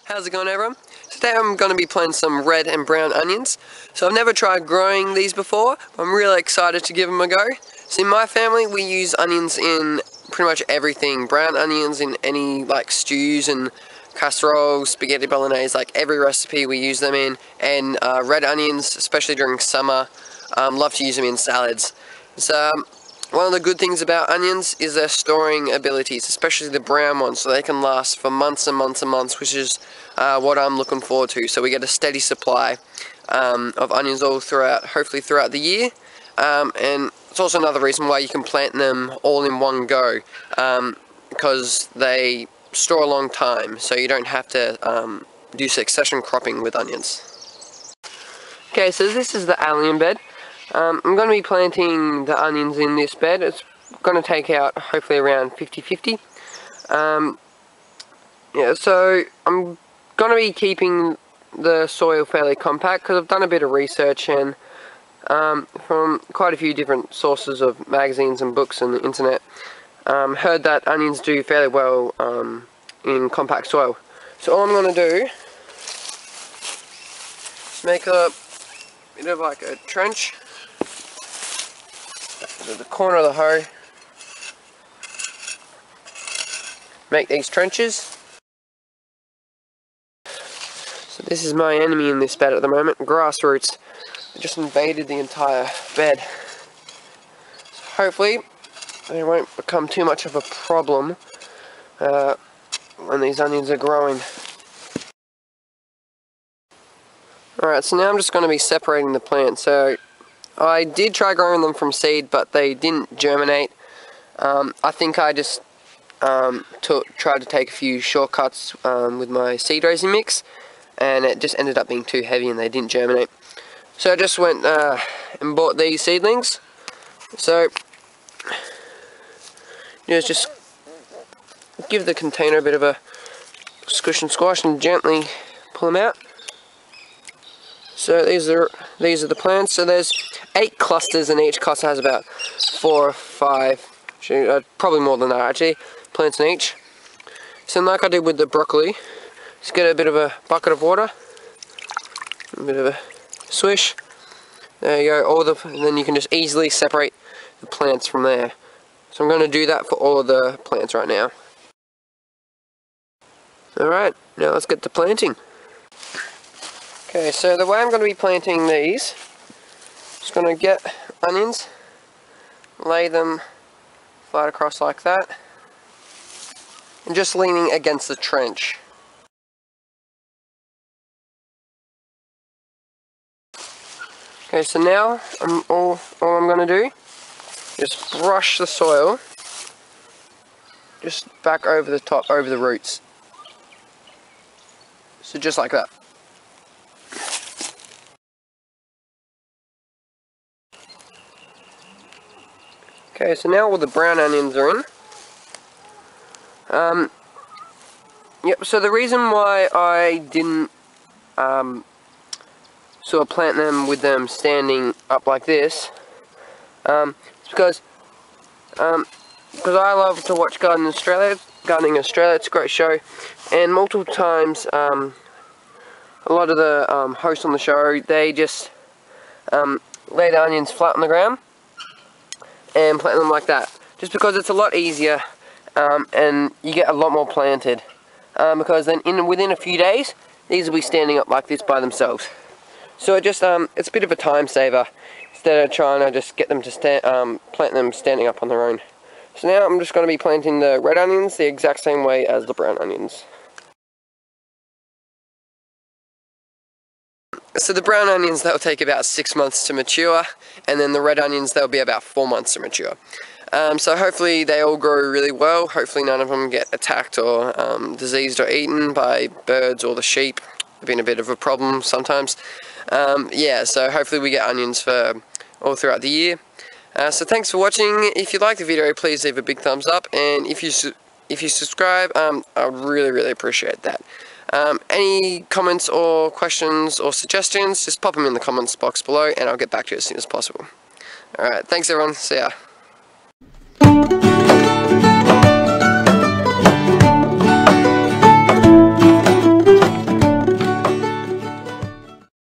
How's it going, everyone? Today I'm going to be planting some red and brown onions. So I've never tried growing these before, but I'm really excited to give them a go. So in my family we use onions in pretty much everything. Brown onions in any like stews and casseroles, spaghetti bolognese, like every recipe we use them in. And red onions, especially during summer, love to use them in salads. So one of the good things about onions is their storing abilities, especially the brown ones, so they can last for months and months and months, which is what I'm looking forward to. So we get a steady supply of onions all throughout, hopefully throughout the year. And it's also another reason why you can plant them all in one go, because they store a long time, so you don't have to do succession cropping with onions. Okay, so this is the allium bed. I'm going to be planting the onions in this bed. It's going to take out hopefully around 50-50. Yeah, so I'm going to be keeping the soil fairly compact because I've done a bit of research and from quite a few different sources of magazines and books and the internet, heard that onions do fairly well in compact soil. So all I'm going to do is make a bit of like a trench to the corner of the hoe. Make these trenches. So this is my enemy in this bed at the moment, grass roots. They just invaded the entire bed. So hopefully they won't become too much of a problem when these onions are growing. Alright, so now I'm just going to be separating the plants. So I did try growing them from seed, but they didn't germinate. I think I just tried to take a few shortcuts with my seed raising mix, and it just ended up being too heavy and they didn't germinate. So I just went and bought these seedlings. So just give the container a bit of a squish and squash and gently pull them out. So these are the plants. So there's 8 clusters, and each cluster has about 4 or 5, probably more than that actually, plants in each. So like I did with the broccoli, just get a bit of a bucket of water, a bit of a swish. There you go. And then you can just easily separate the plants from there. So I'm going to do that for all of the plants right now. Alright, now let's get to planting. Okay, so the way I'm going to be planting these, just going to get onions, lay them flat across like that, and just leaning against the trench. Okay, so now all I'm going to do is brush the soil just back over the top, over the roots. So just like that. Okay, so now all the brown onions are in. Yep, so the reason why I didn't sort of plant them with them standing up like this is because I love to watch Gardening Australia. It's a great show, and multiple times a lot of the hosts on the show, they just lay the onions flat on the ground and plant them like that, just because it's a lot easier and you get a lot more planted, because then within a few days these will be standing up like this by themselves. So it's a bit of a time saver instead of trying to just get them to plant them standing up on their own. So now I'm just going to be planting the red onions the exact same way as the brown onions. So the brown onions, that will take about 6 months to mature, and then the red onions, they'll be about 4 months to mature. So hopefully they all grow really well. Hopefully none of them get attacked or diseased or eaten by birds or the sheep. It's been a bit of a problem sometimes. Yeah, so hopefully we get onions for all throughout the year. So thanks for watching. If you like the video, please leave a big thumbs up, and if you subscribe, I would really appreciate that. Any comments or questions or suggestions, just pop them in the comments box below and I'll get back to you as soon as possible. Alright, thanks everyone, see ya.